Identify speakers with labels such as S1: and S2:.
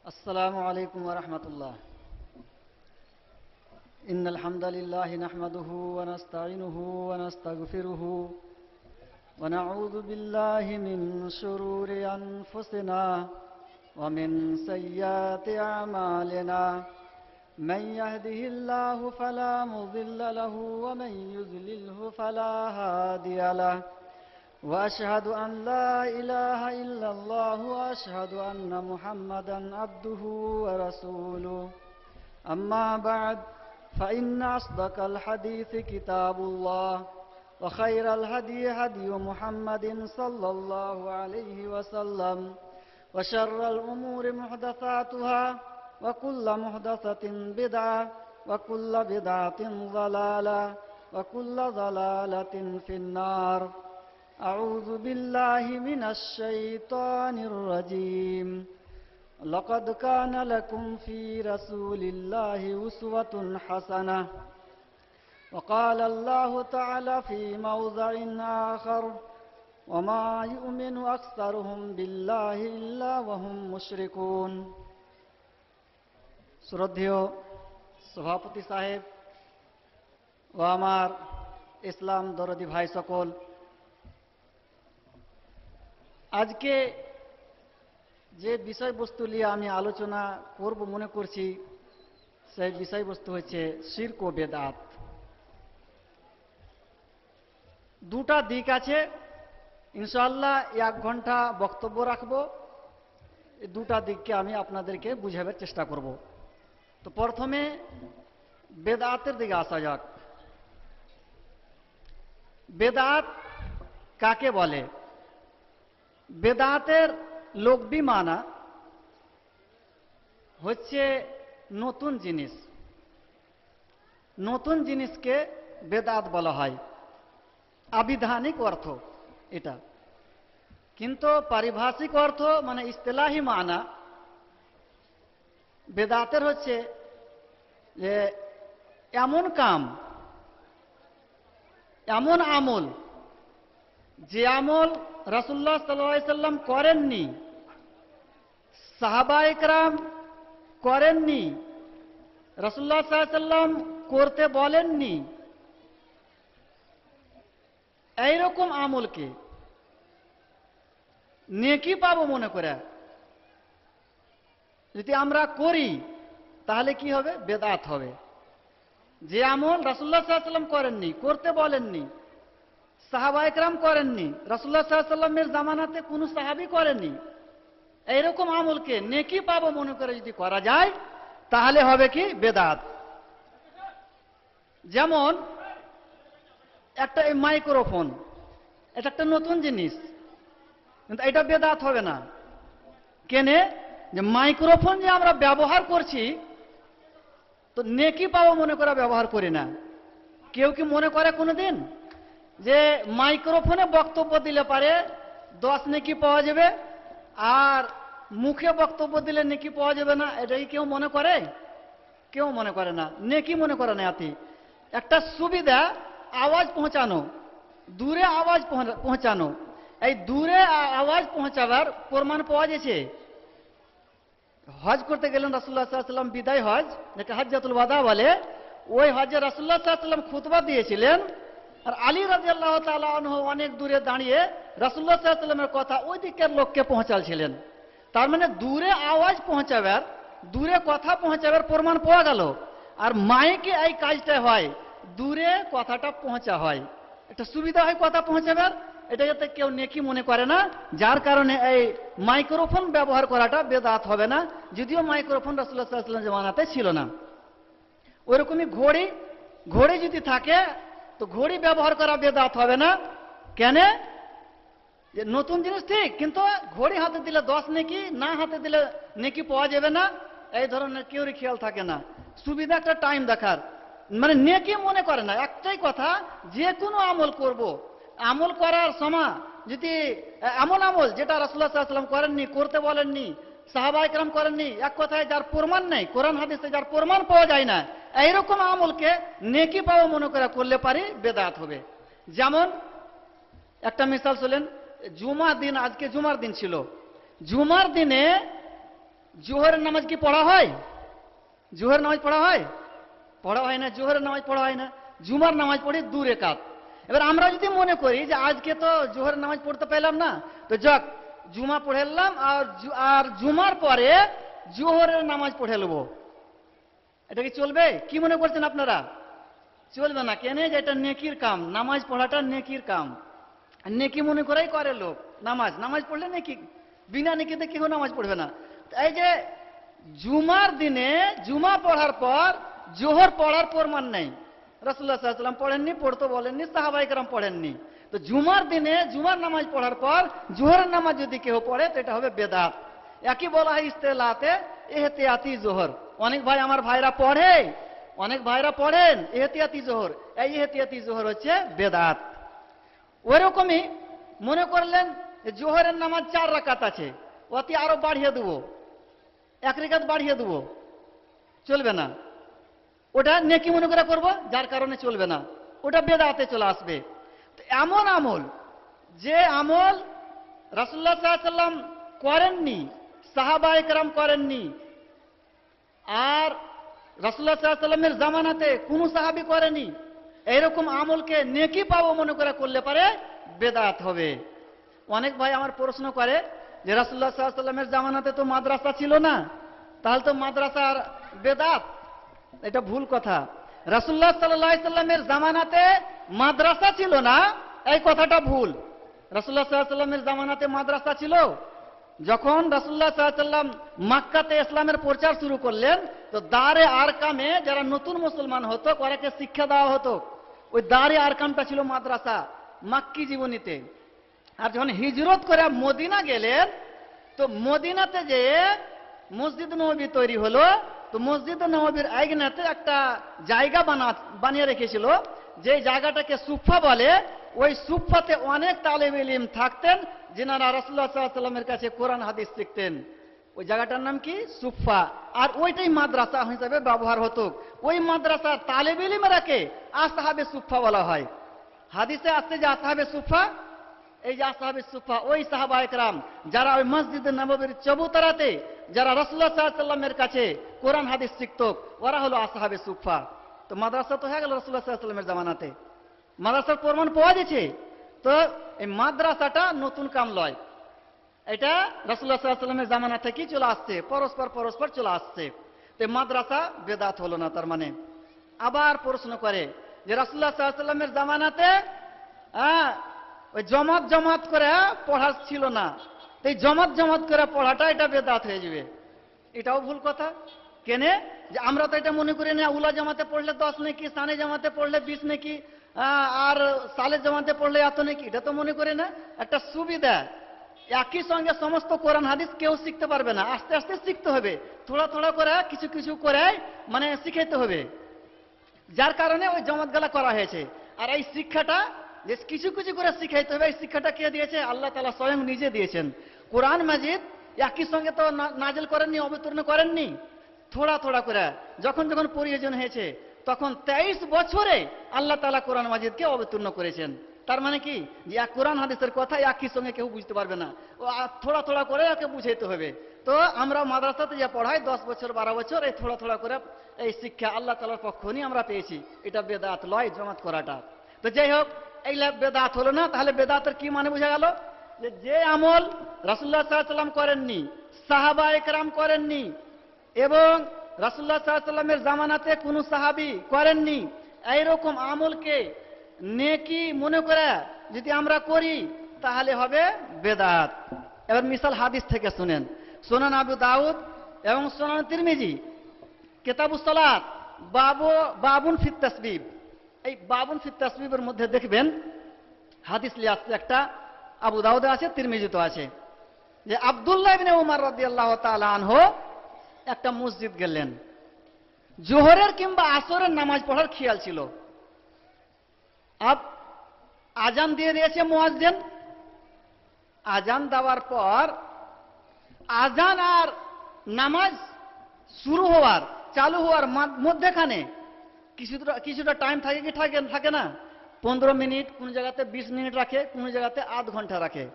S1: السلام عليكم ورحمة الله. إن الحمد لله نحمده ونستعينه ونستغفره ونعوذ بالله من شرور أنفسنا ومن سيئات أعمالنا. من يهده الله فلا مضل له ومن يضلله فلا هادي له. وأشهد أن لا إله إلا الله وأشهد أن محمدا عبده ورسوله. أما بعد فإن أصدق الحديث كتاب الله وخير الهدي هدي محمد صلى الله عليه وسلم وشر الأمور محدثاتها وكل محدثة بدعة وكل بدعة ضلالة وكل ضلالة في النار. أعوذ بالله من الشيطان الرجيم. لقد كان لكم في رسول الله أسوة حسنة. وقال الله تعالى في موضع آخر وما يؤمن أكثرهم بالله إلا وهم مشركون. শ্রদ্ধেয় সভাপতি সাহেব ও আমার ইসলাম দরদি ভাই সকল, আজকে যে বিষয়বস্তু নিয়ে আমি আলোচনা করব মনে করছি, সেই বিষয়বস্তু হচ্ছে শিরক ও বেদাত। দুটা দিক আছে, ইনশাআল্লাহ 1 ঘন্টা বক্তব্য রাখবো। এই দুটা দিককে আমি আপনাদেরকে বুঝাবার চেষ্টা করব। তো প্রথমে বেদাতের দিকে আসা যাক। বেদাত কাকে বলে? বেদাতের লফজি মানা হচ্ছে নতুন জিনিস। নতুন জিনিসকে বেদাত বলা হয়, আবিধানিক অর্থ এটা। কিন্তু পারিভাষিক অর্থ মানে ইস্তেলাহি মানা বেদাতের হচ্ছে যে এমন কাম, এমন আমল, যে আমল রাসূলুল্লাহ সাল্লাল্লাহু আলাইহি সাল্লাম করেননি, সাহাবায়ে কেরাম করেননি, রাসূলুল্লাহ সাল্লাল্লাহু আলাইহি সাল্লাম করতে বলেননি, এইরকম আমলকে নেকি পাবো মনে করে যদি আমরা করি, তাহলে কি হবে? বেদাত হবে। যে আমল রাসূলুল্লাহ সাল্লাল্লাহু আলাইহি সাল্লাম করেননি, করতে বলেননি, সাহাবায়ে কেরাম করেননি, রাসূলুল্লাহ সাল্লাল্লাহু আলাইহি সাল্লামের জামানাতে কোনো সাহাবী করেননি, এইরকম আমলকে নেকি পাবো মনে করে যদি করা যায়, তাহলে হবে কি? বেদাত। যেমন একটা এই মাইক্রোফোন, এটা একটা নতুন জিনিস, কিন্তু এটা বেদাত হবে না। কেনে? যে মাইক্রোফোন যে আমরা ব্যবহার করছি, তো নেকি পাবো মনে করে ব্যবহার করি না। কেউ কি মনে করে কোনোদিন যে মাইক্রোফোনে বক্তব্য দিলে পারে 10 নেকি পাওয়া যাবে, আর মুখে বক্তব্য দিলে নেকি পাওয়া যাবে না? এটাই কেউ মনে করে? কেউ মনে করে না, নেকি মনে করে না। এতে একটা সুবিধা, আওয়াজ পৌঁছানো, দূরে আওয়াজ পৌঁছানো। এই দূরে আওয়াজ পৌঁছাবার প্রমাণ পাওয়া গেছে। হজ করতে গেলেন রাসূলুল্লাহ সাল্লাল্লাহু আলাইহি সাল্লাম, বিদায় হজ, যেটা হজ্জাতুল ওয়াদা বলে, ওই হজে রাসূলুল্লাহ সাল্লাল্লাহু আলাইহি সাল্লাম খুতবা দিয়েছিলেন, আর আলী রাদিয়াল্লাহু তাআলা আনহু অনেক দূরে দাঁড়িয়ে রাসূলুল্লাহ সাল্লাল্লাহু আলাইহি সাল্লামের কথা ওই দিকের লোককে পৌঁছালছিলেন। তার মানে দূরে আওয়াজ পৌঁছাবার, দূরে কথা পৌঁছাবার প্রমাণ পাওয়া গেল। আর মাইকে এই কাজটা হয়, দূরে কথাটা পৌঁছা হয়, একটা সুবিধা হয় কথা পৌঁছাবার। এটা যাতে কেউ নেকি মনে করে না, যার কারণে এই মাইক্রোফোন ব্যবহার করাটা বেদাত হবে না, যদিও মাইক্রোফোন রাসূলুল্লাহ সাল্লাল্লাহু আলাইহি ওয়াসাল্লাম জামানাতে ছিল না। ওইরকমই ঘড়ি, ঘড়ি যদি থাকে তো ঘড়ি ব্যবহার করা বেদাত হবে না। কেন? নতুন জিনিস ঠিক, কিন্তু ঘড়ি হাতে দিলে 10 নেকি, না হাতে দিলে নেকি পাওয়া যাবে না, এই ধরনের কেউরই খেয়াল থাকে না। সুবিধা একটা টাইম দেখার, মানে নেকি মনে করে না। একটাই কথা, যে কোনো আমল করব, আমল করার সময় যদি এমন আমল যেটা রাসূলুল্লাহ সাল্লাল্লাহু আলাইহি ওয়াসাল্লাম করেননি, করতে বলেননি, সাহাবায়ে কেরাম করেননি, এক কথায় যার প্রমাণ নেই, কোরআন হাদিসে যার প্রমাণ পাওয়া যায় না, এইরকম আমলকে নেকি পাওয়া মনে করে করলে পারি, বেদাত হবে। যেমন একটা মিসাল শুনলেন, জুমার দিন, আজকে জুমার দিন ছিল, জুমার দিনে জোহরের নামাজ কি পড়া হয়? জোহরের নামাজ পড়া হয়? পড়া হয় না। জোহরের নামাজ পড়া হয় না। জুমার নামাজ পড়ি 2 রাকাত। এবার আমরা যদি মনে করি যে আজকে তো জোহরের নামাজ পড়তে পেলাম না, তো যাক জুমা পড়ে এলাম, আর জুমার পরে জোহরের নামাজ পড়ে নেবো, এটা কি চলবে? কি মনে করছেন আপনারা? চলবে না। কেন? যে এটা নেকির কাম, নামাজ পড়াটা নেকির কাম। নেকি মনে করেই করে লোক নামাজ পড়লে নেকি, বিনা নেকিতে কেউ নামাজ পড়বে না। এই যে জুমার দিনে জুমা পড়ার পর জোহর পড়ার প্রমাণ নেই। রাসূলুল্লাহ সাল্লাল্লাহু আলাইহি ওয়াসাল্লাম পড়েননি, পড়তে বলেননি, সাহাবায়ে কেরাম পড়েননি। তো জুমার দিনে জুমার নামাজ পড়ার পর জোহরের নামাজ যদি কেউ পড়ে তো এটা হবে বেদাত। একই বলা হয় ইস্তেলাতে এহতিয়াতি জোহর। অনেক ভাই আমার ভাইরা পড়ে, অনেক ভাইরা পড়েন এহতিয়াতি জোহর, এই এহতিয়াতি জোহর হচ্ছে বেদাত। ওইরকমই মনে করলেন জোহরের নামাজ 4 রাকাত আছে, অতি আরো বাড়িয়ে দেবো, 1 রাকাত বাড়িয়ে দেবো, চলবে না। ওটা নেকি মনে করে করবো, যার কারণে চলবে না, ওটা বেদাতে চলে আসবে। তো এমন আমল, যে আমল রাসূলুল্লাহ সাল্লাল্লাহু আলাইহি ওয়াসাল্লাম করেননি, সাহাবায়ে কেরাম করেননি, আর রাসূলুল্লাহ সাল্লাল্লাহু আলাইহি ওয়াসাল্লামের জামানাতে কোনো সাহাবী করেনি, এইরকম আমলকে নেকি পাবো মনে করে করলে পারে বেদাত হবে। অনেক ভাই আমার প্রশ্ন করে যে রাসূলুল্লাহ সাল্লাল্লাহু আলাইহি ওয়াসাল্লামের জামানাতে তো মাদ্রাসা ছিল না, তাহলে তো মাদ্রাসার বেদাত। এটা ভুল কথা। রাসূলুল্লাহ সাল্লাল্লাহু আলাইহি ওয়াসাল্লামের জামানাতে মাদ্রাসা ছিল না, এই কথাটা ভুল। রাসূলুল্লাহ সাল্লাল্লাহু আলাইহি ওয়াসাল্লামের জামানাতে মাদ্রাসা ছিল। যখন রাসূলুল্লাহ সাল্লাল্লাহু আলাইহি ওয়াসাল্লাম মক্কাতে ইসলামের প্রচার শুরু করলেন, তো দারে আরকামে যারা নতুন মুসলমান হতো ওরাকে শিক্ষা দেওয়া হতো। ওই দারে আরকামটা ছিল মাদ্রাসা মক্কি জীবনীতে। আর যখন হিজরত করে মদিনা গেলেন, তো মদিনাতে যে মসজিদ নববী তৈরি হলো, তো মসজিদ নববীর আইগনাতে একটা জায়গা বানিয়ে রেখেছিল, যে জায়গাটাকে সুফা বলে। ওই সুফাতে অনেক তালেব ইলম থাকতেন, যিনারা রাসূলুল্লাহ সাল্লাল্লাহু আলাইহি ওয়াসাল্লামের কাছে কোরআন হাদিস শিখতেন। ওই জায়গাটার নাম কি? সুফা। আর ওইটাই মাদ্রাসা হিসেবে ব্যবহার হতো। ওই মাদ্রাসার তালেব ইলমরাকে আসহাবে সুফা বলা হয়। হাদিসে আসছে যে আসহাবে সুফা, এই যে আসহাবে সুফা ওই সাহাবায়ে কেরাম যারা ওই মসজিদ নববীর চবুতরাতে যারা রাসূলুল্লাহ সাল্লাল্লাহু আলাইহি ওয়াসাল্লামের কাছে কোরআন হাদিস শিখত, ওরা হলো আসহাবে সুফা। তো মাদ্রাসা তো হয়ে গেল রাসূলুল্লাহ সাল্লাল্লাহু আলাইহি ওয়াসাল্লামের জামানাতে, মাদ্রাসার প্রমাণ পাওয়া গেছে। তো এই মাদ্রাসাটা নতুন কাম লয়, এটা রাসূলুল্লাহ সাল্লাল্লাহু আলাইহি ওয়াসাল্লামের জামানা থেকেই চলে আসছে, পরস্পর চলে আসছে। তো মাদ্রাসা বেদাত হলো না তার মানে। আবার প্রশ্ন করে যে রাসূলুল্লাহ সাল্লাল্লাহু আলাইহি ওয়াসাল্লামের জামানাতে ওই জমাত করে পড়া ছিল না, এই জমাত করে পড়াটা এটা বেদাত হয়ে যাবে। এটাও ভুল কথা। কেনে? যে আমরা তো এটা মনে করি না উলা জামাতে পড়লে 10 নাকি, সানে জামাতে পড়লে 20 নাকি, আর সালে জামাতে পড়লে এত নাকি, এটা তো মনে করি না। একটা সুবিধা, একই সঙ্গে সমস্ত কোরআন হাদিস কেউ শিখতে পারবে না, আস্তে আস্তে শিখতে হবে, থোড়া করে কিছু করে মানে শিখাইতে হবে। যার কারণে ওই জমাতগুলা করা হয়েছে। আর এই শিক্ষাটা যে কিছু করে শিখাইতে হবে, এই শিক্ষাটা কে দিয়েছে? আল্লাহ তাআলা স্বয়ং নিজে দিয়েছেন। কোরআন মাজিদ একই সঙ্গে তো নাজিল করেননি, অবতীর্ণ করেননি, থোড়া করে যখন প্রয়োজন হয়েছে তখন 23 বছরে আল্লাহ তাআলা কোরআন মাজিদকে অবতীর্ণ করেছেন। তার মানে কি? যে কোরআন হাদিসের কথা একই সঙ্গে কেউ বুঝতে পারবে না, ও থোড়া করে ওকে বুঝাইতে হবে। তো আমরা মাদ্রাসাতে যা পড়াই 10 বছর 12 বছর, এই থোড়া করে এই শিক্ষা আল্লাহ তাআলার পক্ষ নিয়ে আমরা পেয়েছি। এটা বেদাত লয় জমাত করাটা। তো যাই হোক, এই বেদাত হলো না। তাহলে বেদাতের কি মানে বোঝা গেল? যে আমল রাসূলুল্লাহ সাল্লাল্লাহু আলাইহি ওয়াসাল্লাম করেননি, সাহাবায়ে কেরাম করেননি, এবং রাসূলুল্লাহ সাল্লাল্লাহু আলাইহি ওয়াসাল্লামের জামানাতে কোনো সাহাবী করেননি, এইরকম আমলকে নেকি মনে করে যদি আমরা করি তাহলে হবে বেদাত। এবার মিসাল হাদিস থেকে শুনেন। সুনান আবু দাউদ এবং সুনান তিরমিজি কিতাবুস সালাত বাবুন ফিত তাসবিব, এই বাবুন ফিত তাসবিবের মধ্যে দেখবেন হাদিস লিয়ে আসছে, একটা আবু দাউদে আছে, তিরমিজিতে আছে, যে আব্দুল্লাহ ইবনে উমর রাদিয়াল্লাহু তাআলা আনহু একটা মসজিদ গেলেন, জোহরের কিংবা আসরের নামাজ পড়ার খেয়াল ছিল। আজান দিয়ে দিয়েছে মুয়াজ্জিন, আজান দেওয়ার পর আজান আর নামাজ শুরু হওয়ার চালু হওয়ার মধ্যেখানে কিছুটা টাইম থাকে কি থাকে না? 15 মিনিট, কোন জায়গাতে 20 মিনিট রাখে, কোন জায়গাতে আধ ঘন্টা রাখে।